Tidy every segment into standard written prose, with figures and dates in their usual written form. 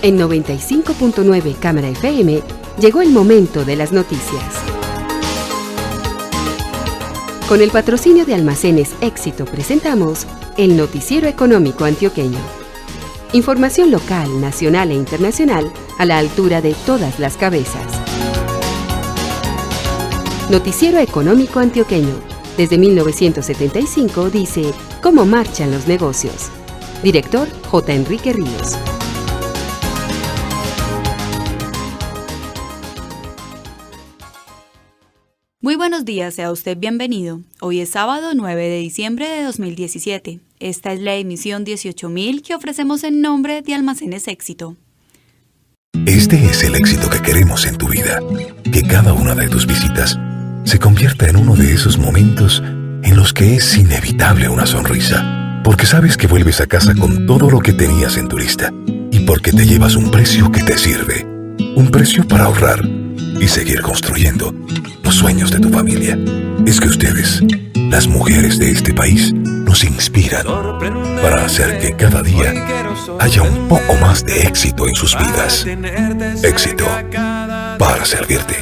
En 95.9 Cámara FM llegó el momento de las noticias. Con el patrocinio de Almacenes Éxito presentamos el Noticiero Económico Antioqueño. Información local, nacional e internacional a la altura de todas las cabezas. Noticiero Económico Antioqueño. Desde 1975 dice cómo marchan los negocios. Director J. Enrique Ríos. Muy buenos días, sea usted bienvenido. Hoy es sábado 9 de diciembre de 2017. Esta es la emisión 18.000 que ofrecemos en nombre de Almacenes Éxito. Este es el éxito que queremos en tu vida. Que cada una de tus visitas se convierta en uno de esos momentos en los que es inevitable una sonrisa. Porque sabes que vuelves a casa con todo lo que tenías en tu lista. Y porque te llevas un precio que te sirve. Un precio para ahorrar y seguir construyendo los sueños de tu familia. Es que ustedes, las mujeres de este país, nos inspiran para hacer que cada día haya un poco más de éxito en sus vidas. Éxito para servirte.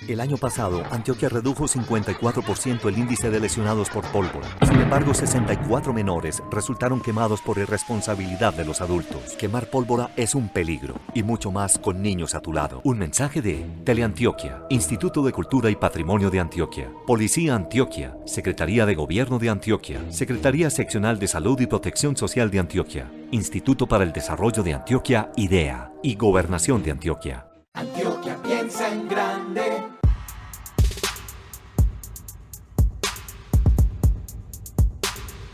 El año pasado, Antioquia redujo 54% el índice de lesionados por pólvora. Sin embargo, 64 menores resultaron quemados por irresponsabilidad de los adultos. Quemar pólvora es un peligro, y mucho más con niños a tu lado. Un mensaje de Teleantioquia, Instituto de Cultura y Patrimonio de Antioquia, Policía Antioquia, Secretaría de Gobierno de Antioquia, Secretaría Seccional de Salud y Protección Social de Antioquia, Instituto para el Desarrollo de Antioquia, IDEA, y Gobernación de Antioquia. Antioquia piensa en grande.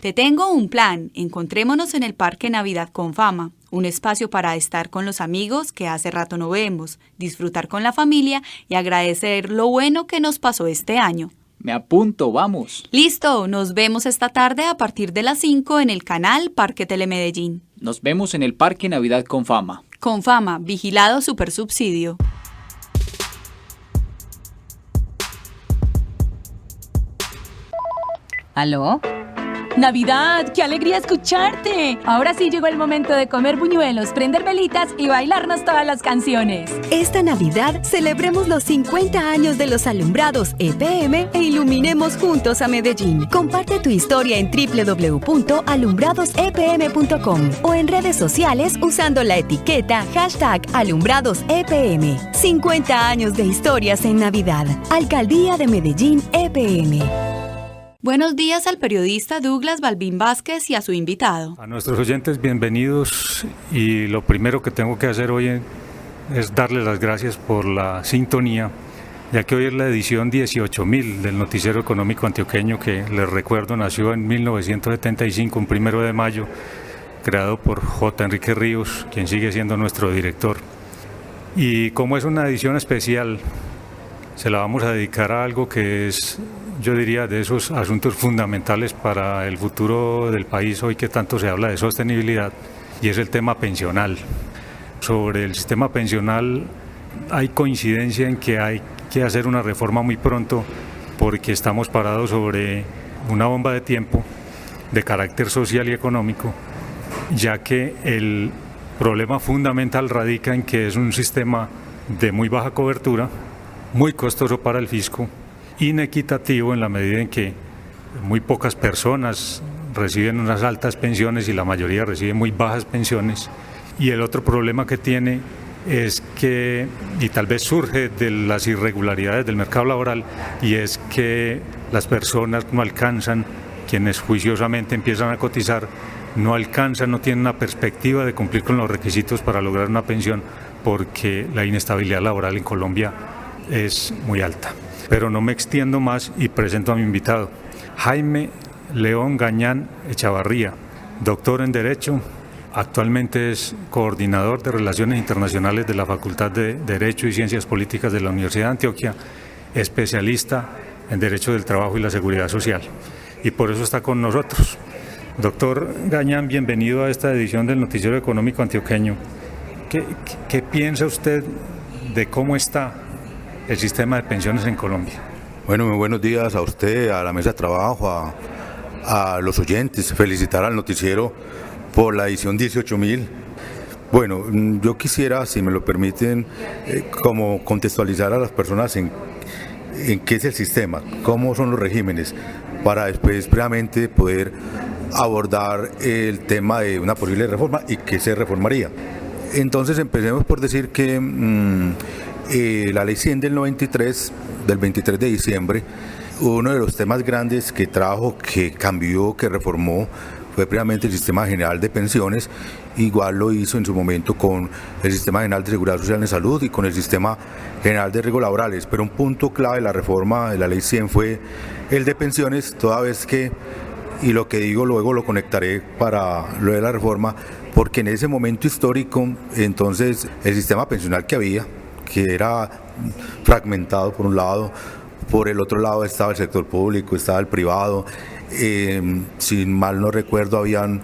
Te tengo un plan. Encontrémonos en el Parque Navidad con Fama, un espacio para estar con los amigos que hace rato no vemos, disfrutar con la familia y agradecer lo bueno que nos pasó este año. Me apunto, vamos. Listo, nos vemos esta tarde a partir de las 5 en el canal Parque Telemedellín. Nos vemos en el Parque Navidad con Fama. Con Fama, vigilado supersubsidio. ¿Aló? ¡Navidad! ¡Qué alegría escucharte! Ahora sí llegó el momento de comer buñuelos, prender velitas y bailarnos todas las canciones. Esta Navidad celebremos los 50 años de los alumbrados EPM e iluminemos juntos a Medellín. Comparte tu historia en www.alumbradosepm.com o en redes sociales usando la etiqueta #AlumbradosEPM. 50 años de historias en Navidad. Alcaldía de Medellín EPM. Buenos días al periodista Douglas Balbín Vázquez y a su invitado. A nuestros oyentes, bienvenidos, y lo primero que tengo que hacer hoy es darles las gracias por la sintonía, ya que hoy es la edición 18.000 del Noticiero Económico Antioqueño, que les recuerdo nació en 1975, un 1 de mayo, creado por J. Enrique Ríos, quien sigue siendo nuestro director. Y como es una edición especial, se la vamos a dedicar a algo que es, yo diría, de esos asuntos fundamentales para el futuro del país hoy que tanto se habla de sostenibilidad, y es el tema pensional. Sobre el sistema pensional hay coincidencia en que hay que hacer una reforma muy pronto, porque estamos parados sobre una bomba de tiempo de carácter social y económico, ya que el problema fundamental radica en que es un sistema de muy baja cobertura, muy costoso para el fisco, inequitativo en la medida en que muy pocas personas reciben unas altas pensiones y la mayoría recibe muy bajas pensiones. Y el otro problema que tiene es que, y tal vez surge de las irregularidades del mercado laboral, y es que las personas no alcanzan, quienes juiciosamente empiezan a cotizar, no alcanzan, no tienen una perspectiva de cumplir con los requisitos para lograr una pensión, porque la inestabilidad laboral en Colombia es muy alta. Pero no me extiendo más y presento a mi invitado, Jaime León Gañán Echavarría, doctor en Derecho, actualmente es coordinador de Relaciones Internacionales de la Facultad de Derecho y Ciencias Políticas de la Universidad de Antioquia, especialista en Derecho del Trabajo y la Seguridad Social, y por eso está con nosotros. Doctor Gañán, bienvenido a esta edición del Noticiero Económico Antioqueño. ¿Qué piensa usted de cómo está el sistema de pensiones en Colombia? Bueno, muy buenos días a usted, a la mesa de trabajo, a los oyentes. Felicitar al noticiero por la edición 18.000. Bueno, yo quisiera, si me lo permiten, como contextualizar a las personas en qué es el sistema, cómo son los regímenes, para después previamente poder abordar el tema de una posible reforma y qué se reformaría. Entonces empecemos por decir que la Ley 100 del 93, del 23 de diciembre, uno de los temas grandes que trajo, que cambió, que reformó, fue previamente el Sistema General de Pensiones. Igual lo hizo en su momento con el Sistema General de Seguridad Social en Salud y con el Sistema General de Riesgos Laborales. Pero un punto clave de la reforma de la Ley 100 fue el de pensiones, toda vez que, y lo que digo luego lo conectaré para lo de la reforma, porque en ese momento histórico, entonces, el sistema pensional que había, que era fragmentado por un lado, por el otro lado estaba el sector público, estaba el privado, si mal no recuerdo habían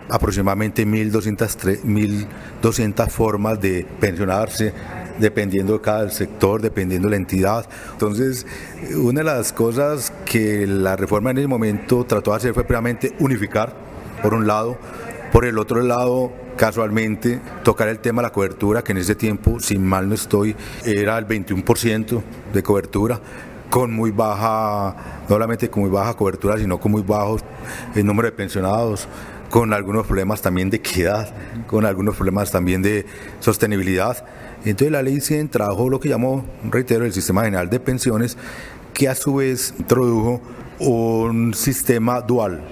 aproximadamente 1.200 formas de pensionarse, dependiendo de cada sector, dependiendo de la entidad. Entonces, una de las cosas que la reforma en ese momento trató de hacer fue precisamente unificar, por un lado, por el otro lado, casualmente, tocar el tema de la cobertura, que en ese tiempo, si mal no estoy, era el 21% de cobertura, con muy baja, no solamente con muy baja cobertura, sino con muy bajos el número de pensionados, con algunos problemas también de equidad, con algunos problemas también de sostenibilidad. Entonces la Ley 100 trajo lo que llamó, reitero, el Sistema General de Pensiones, que a su vez introdujo un sistema dual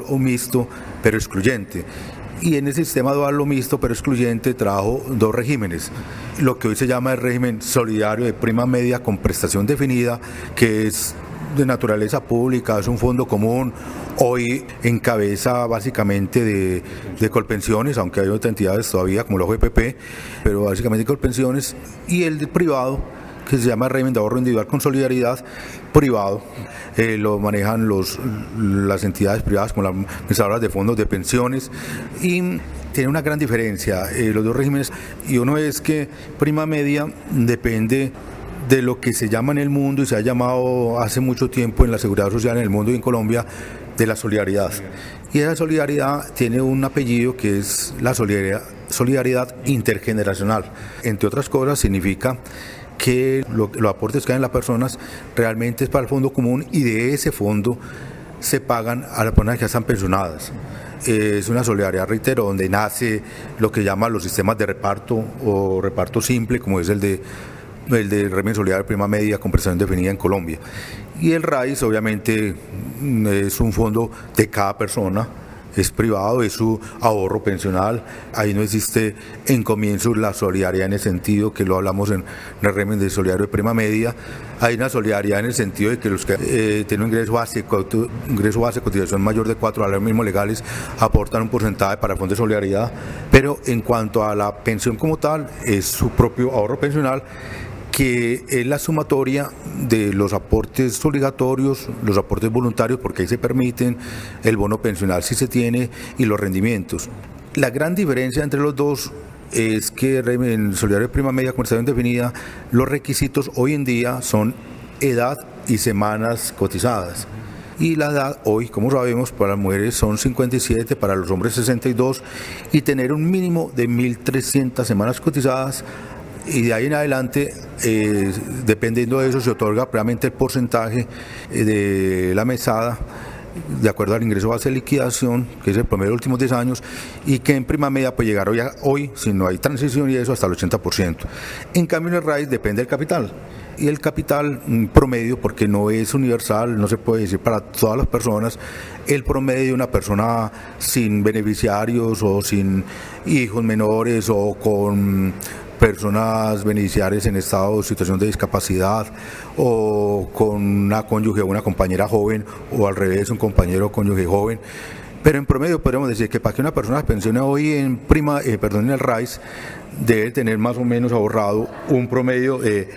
o mixto, pero excluyente. Y en ese sistema dual o mixto, pero excluyente, trajo dos regímenes. Lo que hoy se llama el régimen solidario de prima media con prestación definida, que es de naturaleza pública, es un fondo común, hoy en cabeza básicamente de Colpensiones, aunque hay otras entidades todavía como la OGPP, pero básicamente Colpensiones, y el de privado, que se llama régimen de ahorro individual con solidaridad privado, lo manejan las entidades privadas como las administradoras de fondos de pensiones, y tiene una gran diferencia los dos regímenes, y uno es que prima media depende de lo que se llama en el mundo y se ha llamado hace mucho tiempo en la seguridad social en el mundo y en Colombia, de la solidaridad. Y esa solidaridad tiene un apellido que es la solidaridad intergeneracional. Entre otras cosas significa que los aportes que hacen las personas realmente es para el fondo común, y de ese fondo se pagan a las personas que ya están pensionadas. Es una solidaridad, reitero, donde nace lo que llaman los sistemas de reparto o reparto simple, como es el de régimen solidario de prima media con prestación definida en Colombia. Y el RAIS obviamente es un fondo de cada persona, es privado, es su ahorro pensional. Ahí no existe en comienzo la solidaridad en el sentido que lo hablamos en el régimen de solidario de prima media. Hay una solidaridad en el sentido de que los que tienen un ingreso base, cotización mayor de 4 salarios mínimos legales, aportan un porcentaje para el fondo de solidaridad, pero en cuanto a la pensión como tal, es su propio ahorro pensional, que es la sumatoria de los aportes obligatorios, los aportes voluntarios, porque ahí se permiten, el bono pensional si se tiene, y los rendimientos. La gran diferencia entre los dos es que en solidario de prima media con prestación definida, los requisitos hoy en día son edad y semanas cotizadas. Y la edad hoy, como sabemos, para las mujeres son 57, para los hombres 62, y tener un mínimo de 1.300 semanas cotizadas. Y de ahí en adelante, dependiendo de eso, se otorga previamente el porcentaje de la mesada de acuerdo al ingreso base de liquidación, que es el promedio de los últimos 10 años, y que en prima media puede llegar hoy, si no hay transición y eso, hasta el 80%. En cambio, en el RAIS depende del capital. Y el capital promedio, porque no es universal, no se puede decir para todas las personas, el promedio de una persona sin beneficiarios o sin hijos menores o con personas beneficiarias en estado de situación de discapacidad, o con una cónyuge o una compañera joven, o al revés, un compañero o cónyuge joven. Pero en promedio podríamos decir que para que una persona se pensione hoy en el RAIS, debe tener más o menos ahorrado un promedio de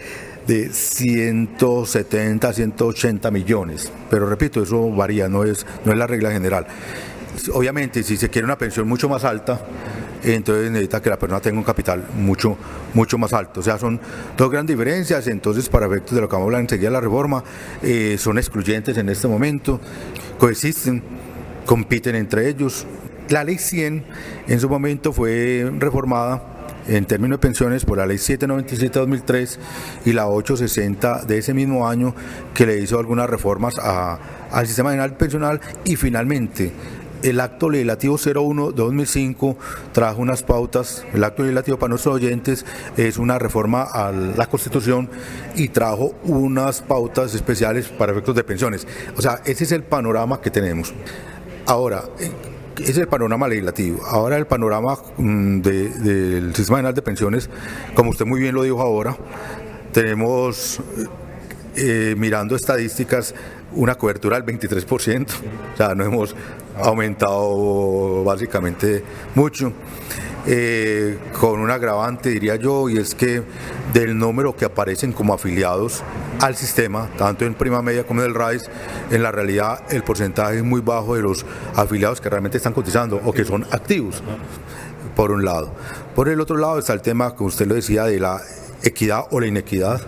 170, 180 millones. Pero repito, eso varía, no es la regla general. Obviamente, si se quiere una pensión mucho más alta, entonces necesita que la persona tenga un capital mucho más alto. O sea, son dos grandes diferencias. Entonces, para efectos de lo que vamos a hablar enseguida de la reforma, son excluyentes en este momento, coexisten, compiten entre ellos, La ley 100 en su momento fue reformada en términos de pensiones por la ley 797-2003 y la 860 de ese mismo año, que le hizo algunas reformas al sistema general pensional, y finalmente el acto legislativo 01 de 2005 trajo unas pautas. El acto legislativo, para nuestros oyentes, es una reforma a la Constitución y trajo unas pautas especiales para efectos de pensiones. O sea, ese es el panorama que tenemos. Ahora, ese es el panorama legislativo. Ahora el panorama del sistema general de pensiones, como usted muy bien lo dijo ahora, tenemos, mirando estadísticas, una cobertura del 23%, o sea, no hemos aumentado básicamente mucho, con un agravante, diría yo, y es que del número que aparecen como afiliados al sistema, tanto en prima media como en el RAIS, en la realidad el porcentaje es muy bajo de los afiliados que realmente están cotizando o que son activos, por un lado. Por el otro lado está el tema, como usted lo decía, de la equidad o la inequidad.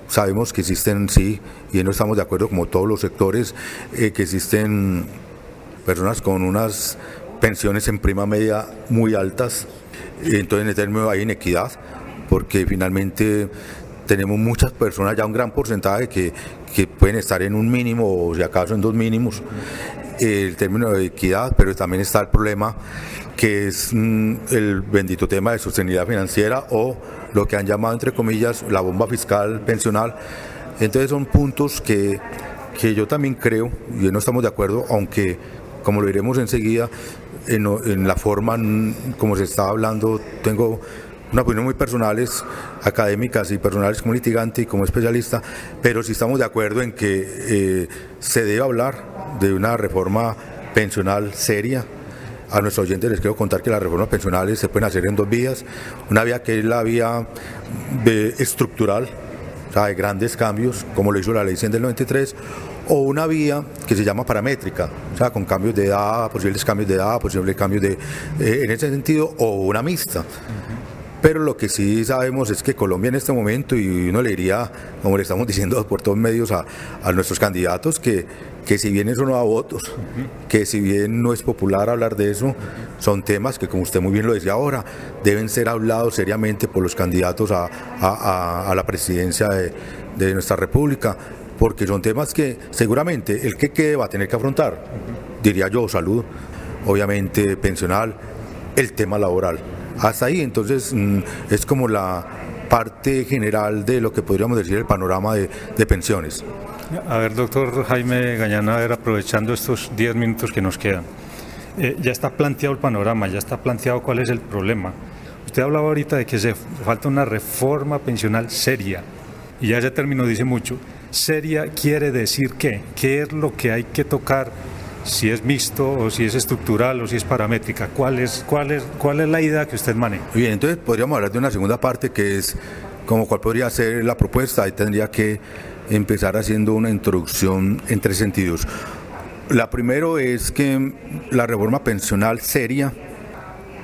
Sabemos que existen, sí, y no estamos de acuerdo, como todos los sectores, que existen personas con unas pensiones en prima media muy altas. Entonces, en el término hay inequidad, porque finalmente tenemos muchas personas, ya un gran porcentaje, que pueden estar en un mínimo o si acaso en dos mínimos, el término de equidad, pero también está el problema que es el bendito tema de sostenibilidad financiera, o lo que han llamado, entre comillas, la bomba fiscal pensional. Entonces son puntos que yo también creo, y no estamos de acuerdo, aunque, como lo veremos enseguida, en la forma como se está hablando, tengo una opinión muy personales, académicas y personales como litigante y como especialista, pero sí estamos de acuerdo en que se debe hablar de una reforma pensional seria. A nuestros oyentes les quiero contar que las reformas pensionales se pueden hacer en dos vías: una vía que es la vía estructural, o sea, de grandes cambios, como lo hizo la ley 100 del 93, o una vía que se llama paramétrica, o sea, con cambios de edad, posibles cambios de edad, posibles cambios en ese sentido, o una mixta. Pero lo que sí sabemos es que Colombia en este momento, y uno le diría, como le estamos diciendo por todos medios a nuestros candidatos, que si bien eso no da votos, que si bien no es popular hablar de eso, son temas que, como usted muy bien lo decía ahora, deben ser hablados seriamente por los candidatos a la presidencia de nuestra república, porque son temas que seguramente el que quede va a tener que afrontar, diría yo, salud, obviamente pensional, el tema laboral. Hasta ahí, entonces, es como la parte general de lo que podríamos decir el panorama de pensiones. A ver, doctor Jaime Gañana, a ver, aprovechando estos 10 minutos que nos quedan, ya está planteado el panorama, ya está planteado cuál es el problema. Usted hablaba ahorita de que falta una reforma pensional seria, y ya ese término dice mucho. Seria quiere decir ¿qué? ¿Qué es lo que hay que tocar? Si es mixto, o si es estructural, o si es paramétrica. ¿Cuál es la idea que usted maneja? Bien, entonces podríamos hablar de una segunda parte, que es como cuál podría ser la propuesta. Ahí tendría que empezar haciendo una introducción en tres sentidos. La primero es que la reforma pensional seria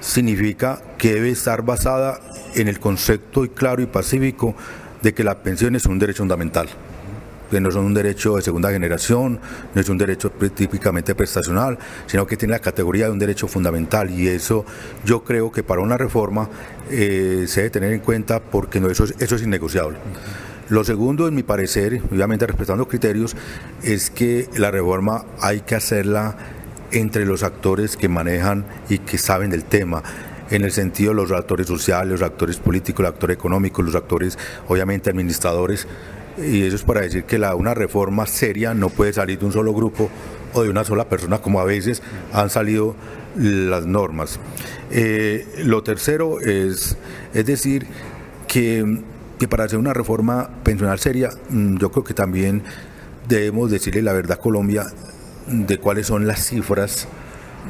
significa que debe estar basada en el concepto claro y pacífico de que la pensión es un derecho fundamental, que no es un derecho de segunda generación, no es un derecho típicamente prestacional, sino que tiene la categoría de un derecho fundamental, y eso yo creo que para una reforma se debe tener en cuenta, porque eso es innegociable. Lo segundo, en mi parecer, obviamente respetando criterios, es que la reforma hay que hacerla entre los actores que manejan y que saben del tema, en el sentido de los actores sociales, los actores políticos, los actores económicos, los actores obviamente administradores. Y eso es para decir que una reforma seria no puede salir de un solo grupo o de una sola persona, como a veces han salido las normas. Lo tercero es decir que para hacer una reforma pensional seria, yo creo que también debemos decirle la verdad a Colombia de cuáles son las cifras,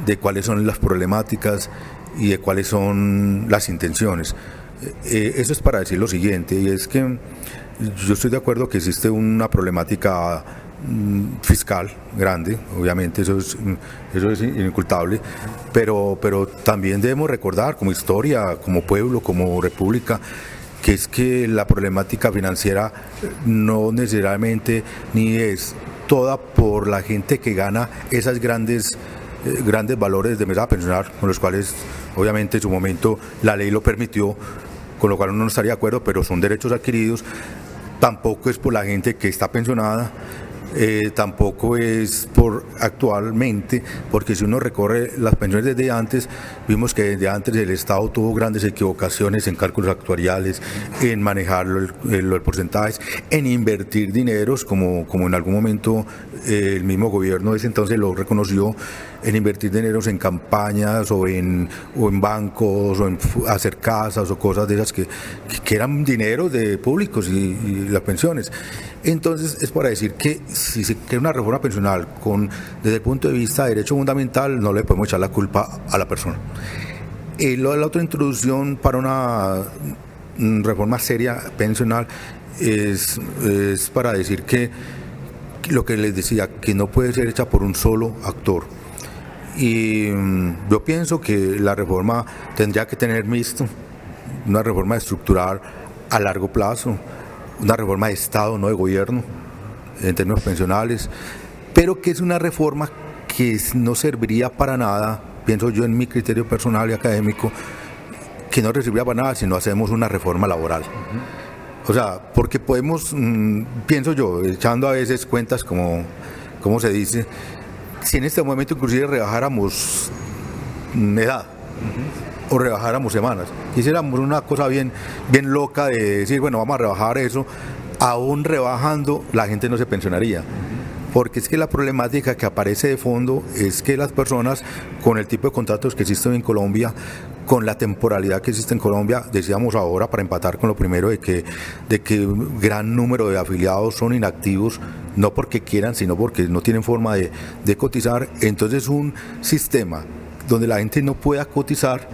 de cuáles son las problemáticas y de cuáles son las intenciones. Eso es para decir lo siguiente, y es que yo estoy de acuerdo que existe una problemática fiscal grande, obviamente eso es inocultable, pero también debemos recordar como historia, como pueblo, como república, que es que la problemática financiera no necesariamente ni es toda por la gente que gana esas grandes grandes valores de mesa pensional, con los cuales obviamente en su momento la ley lo permitió, con lo cual uno no estaría de acuerdo, pero son derechos adquiridos. Tampoco es por la gente que está pensionada, tampoco es por actualmente, porque si uno recorre las pensiones desde antes, vimos que desde antes el Estado tuvo grandes equivocaciones en cálculos actuariales, en manejar los porcentajes, en invertir dineros, como en algún momento el mismo gobierno de ese entonces lo reconoció, en invertir dineros en campañas o en bancos o en hacer casas o cosas de esas que eran dineros de públicos y las pensiones. Entonces es para decir que si se quiere una reforma pensional desde el punto de vista de derecho fundamental, no le podemos echar la culpa a la persona. La otra introducción para una reforma seria pensional es para decir que lo que les decía, que no puede ser hecha por un solo actor. Y yo pienso que la reforma tendría que tener mixto, una reforma estructural a largo plazo, una reforma de Estado, no de gobierno, en términos pensionales, pero que es una reforma que no serviría para nada, pienso yo en mi criterio personal y académico, que no serviría para nada si no hacemos una reforma laboral. O sea, porque podemos, pienso yo, echando a veces cuentas como se dice, si en este momento inclusive rebajáramos edad o rebajáramos semanas, hiciéramos una cosa bien loca de decir, bueno, vamos a rebajar eso, aún rebajando la gente no se pensionaría. Porque es que la problemática que aparece de fondo es que las personas con el tipo de contratos que existen en Colombia, con la temporalidad que existe en Colombia, decíamos ahora para empatar con lo primero de que un gran número de afiliados son inactivos, no porque quieran, sino porque no tienen forma de cotizar. Entonces un sistema donde la gente no pueda cotizar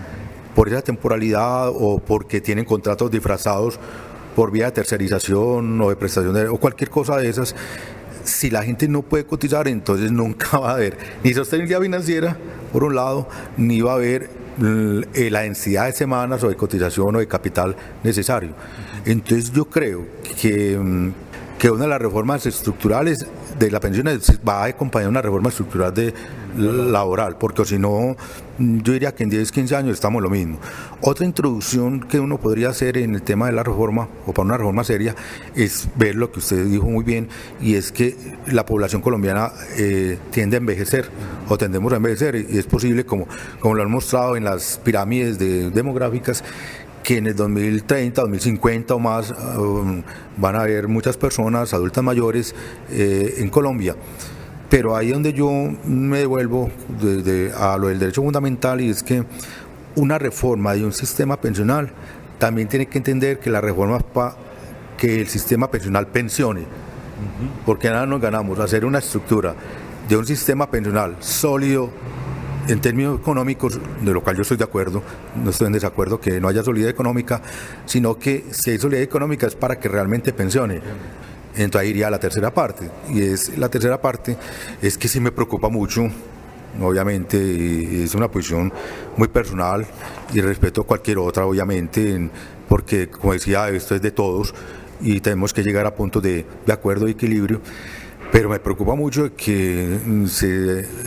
por esa temporalidad o porque tienen contratos disfrazados por vía de tercerización o de prestación o cualquier cosa de esas, si la gente no puede cotizar, entonces nunca va a haber ni sostenibilidad financiera, por un lado, ni va a haber la densidad de semanas o de cotización o de capital necesario. Entonces yo creo que una de las reformas estructurales de la pensión va a acompañar una reforma estructural laboral, porque si no, yo diría que en 10, 15 años estamos lo mismo. Otra introducción que uno podría hacer en el tema de la reforma, o para una reforma seria, es ver lo que usted dijo muy bien, y es que la población colombiana tiende a envejecer, o tendemos a envejecer, y es posible, como lo han mostrado en las pirámides demográficas, que en el 2030, 2050 o más van a haber muchas personas adultas mayores en Colombia. Pero ahí es donde yo me devuelvo a lo del derecho fundamental, y es que una reforma de un sistema pensional también tiene que entender que la reforma es para que el sistema pensional pensione, porque nada nos ganamos hacer una estructura de un sistema pensional sólido en términos económicos, de lo cual yo estoy de acuerdo, no estoy en desacuerdo que no haya solidez económica, sino que si hay solidez económica es para que realmente pensione. Entonces ahí iría la tercera parte, y la tercera parte es que sí me preocupa mucho, obviamente, y es una posición muy personal y respeto a cualquier otra, obviamente, porque como decía, esto es de todos y tenemos que llegar a puntos de acuerdo y equilibrio, pero me preocupa mucho que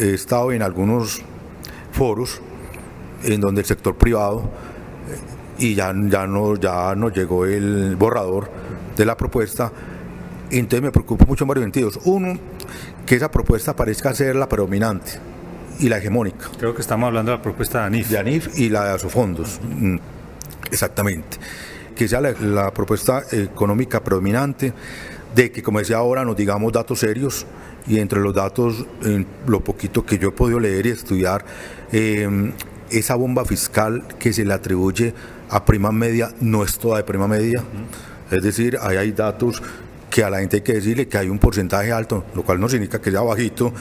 he estado en algunos foros en donde el sector privado y ya nos llegó el borrador de la propuesta. Entonces me preocupa mucho en varios sentidos. Uno, que esa propuesta parezca ser la predominante y la hegemónica. Creo que estamos hablando de la propuesta de ANIF. De ANIF y la de Asofondos, exactamente. Que sea la propuesta económica predominante, de que, como decía ahora, nos digamos datos serios, y entre los datos, lo poquito que yo he podido leer y estudiar, esa bomba fiscal que se le atribuye a prima media no es toda de prima media. Es decir, ahí hay datos que a la gente hay que decirle que hay un porcentaje alto, lo cual no significa que sea bajito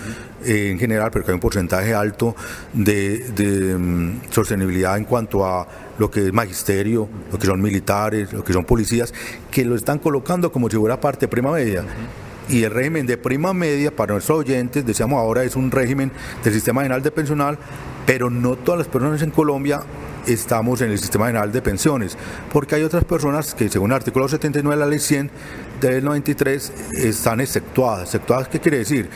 en general, pero que hay un porcentaje alto de sostenibilidad en cuanto a lo que es magisterio, lo que son militares, lo que son policías, que lo están colocando como si fuera parte de prima media. Y el régimen de prima media, para nuestros oyentes, decíamos ahora, es un régimen del Sistema General de Pensional, pero no todas las personas en Colombia estamos en el Sistema General de Pensiones, porque hay otras personas que, según el artículo 79 de la Ley 100 del 93, están exceptuadas. ¿Exceptuadas qué quiere decir?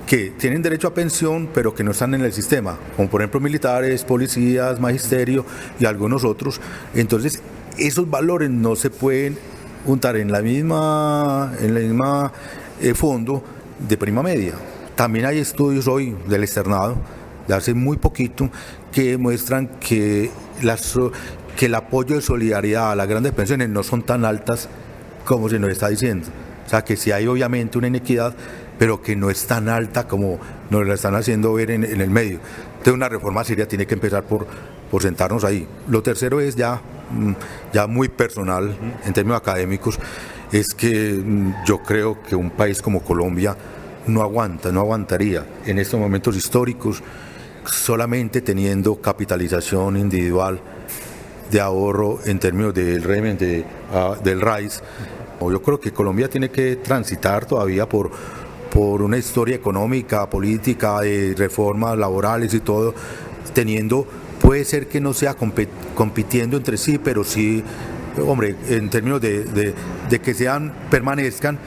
que tienen derecho a pensión pero que no están en el sistema, como por ejemplo militares, policías, magisterio y algunos otros. Entonces esos valores no se pueden juntar en la misma fondo de prima media. También hay estudios hoy del externado de hace muy poquito que demuestran que el apoyo de solidaridad a las grandes pensiones no son tan altas como se nos está diciendo. O sea, que sí hay obviamente una inequidad, pero que no es tan alta como nos la están haciendo ver en el medio. Entonces una reforma seria tiene que empezar por sentarnos ahí. Lo tercero es ya muy personal, en términos académicos, es que yo creo que un país como Colombia no aguantaría en estos momentos históricos solamente teniendo capitalización individual de ahorro en términos del régimen del RAIS. Yo creo que Colombia tiene que transitar todavía por una historia económica, política, de reformas laborales y todo, puede ser que no sea compitiendo entre sí, pero sí, hombre, en términos de que permanezcan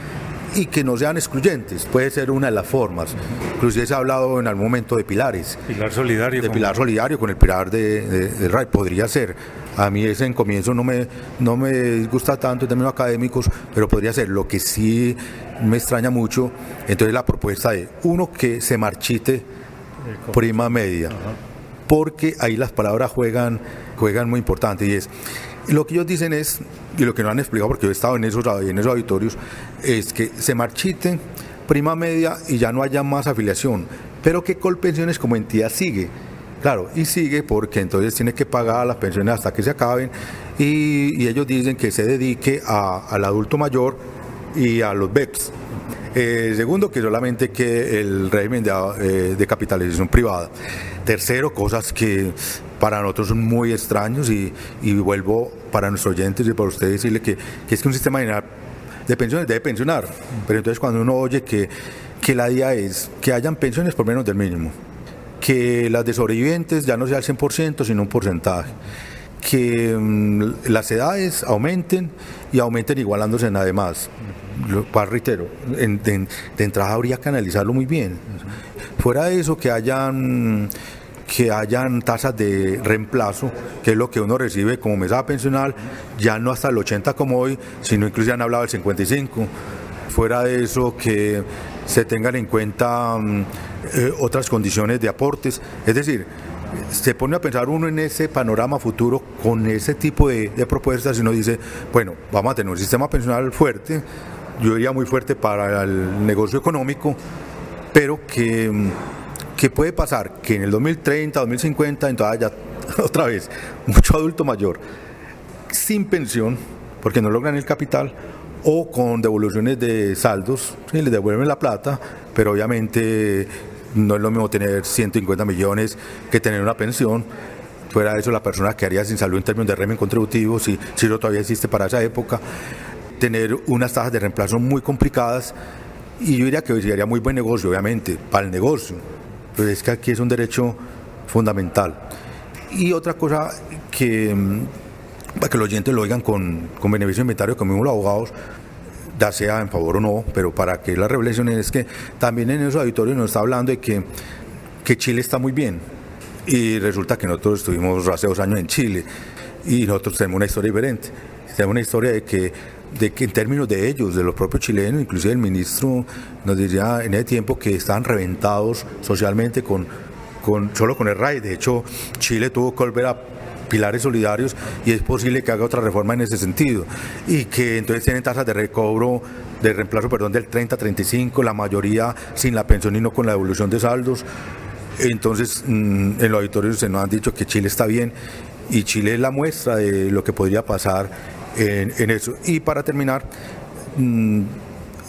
y que no sean excluyentes, puede ser una de las formas. Inclusive se ha hablado en algún momento de pilares. Pilar solidario. Pilar solidario con el pilar de RAI, podría ser. A mí ese en comienzo no me disgusta tanto en términos académicos, pero podría ser. Lo que sí me extraña mucho, entonces la propuesta de que se marchite prima media, porque ahí las palabras juegan muy importante, y es lo que ellos dicen es, y lo que no han explicado porque yo he estado en esos auditorios, es que se marchite prima media y ya no haya más afiliación, pero que Colpensiones como entidad sigue. Claro, y sigue porque entonces tiene que pagar las pensiones hasta que se acaben, y ellos dicen que se dedique al adulto mayor y a los BEPS. Segundo, que solamente que el régimen de capitalización privada. Tercero, cosas que para nosotros son muy extraños, y vuelvo para nuestros oyentes y para ustedes decirle que es que un sistema general de pensiones debe pensionar, pero entonces cuando uno oye que la idea es que hayan pensiones por menos del mínimo, que las de sobrevivientes ya no sea el 100% sino un porcentaje, que las edades aumenten y aumenten igualándose en nada más. Reitero, de entrada habría que analizarlo muy bien. Fuera de eso, que hayan tasas de reemplazo, que es lo que uno recibe como mesada pensional, ya no hasta el 80 como hoy, sino incluso han hablado del 55. Fuera de eso, que se tengan en cuenta otras condiciones de aportes. Es decir, se pone a pensar uno en ese panorama futuro con ese tipo de propuestas, y uno dice, bueno, vamos a tener un sistema pensional fuerte, yo diría muy fuerte para el negocio económico, pero que puede pasar que en el 2030, 2050, entonces haya otra vez mucho adulto mayor sin pensión porque no logran el capital, o con devoluciones de saldos, ¿sí? Les devuelven la plata, pero obviamente no es lo mismo tener 150 millones que tener una pensión. Fuera de eso, la persona quedaría sin salud en términos de régimen contributivo, si no todavía existe para esa época. Tener unas tasas de reemplazo muy complicadas, y yo diría que sería muy buen negocio, obviamente, para el negocio, pero es que aquí es un derecho fundamental. Y otra cosa para que los oyentes lo oigan con beneficio de inventario, como mismo los abogados, ya sea en favor o no, pero para que la revelación es que también en esos auditorios nos está hablando de que Chile está muy bien, y resulta que nosotros estuvimos hace 2 años en Chile y nosotros tenemos una historia diferente. Tenemos una historia de que en términos de ellos, de los propios chilenos, inclusive el ministro nos decía en ese tiempo que estaban reventados socialmente solo con el RAI. De hecho, Chile tuvo que volver a pilares solidarios, y es posible que haga otra reforma en ese sentido, y que entonces tienen tasas de reemplazo del 30-35, la mayoría sin la pensión y no con la devolución de saldos. Entonces en los auditorios se nos han dicho que Chile está bien, y Chile es la muestra de lo que podría pasar en eso. Y para terminar,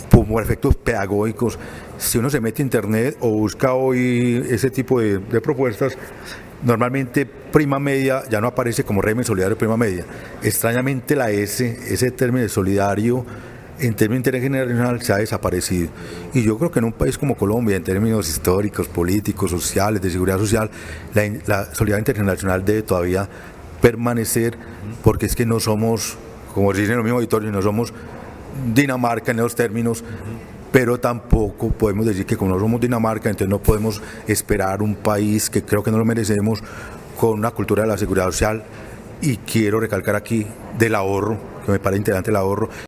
por efectos pedagógicos, si uno se mete a internet o busca hoy ese tipo de propuestas, normalmente prima media ya no aparece como régimen solidario prima media. Extrañamente ese término de solidario en términos intergeneracional se ha desaparecido. Y yo creo que en un país como Colombia, en términos históricos, políticos, sociales, de seguridad social, la solidaridad internacional debe todavía permanecer, porque es que no somos, como dicen en los mismos auditorios, no somos Dinamarca en esos términos, pero tampoco podemos decir que como no somos Dinamarca, entonces no podemos esperar un país que creo que no lo merecemos, con una cultura de la seguridad social, y quiero recalcar aquí del ahorro, que me parece interesante el ahorro.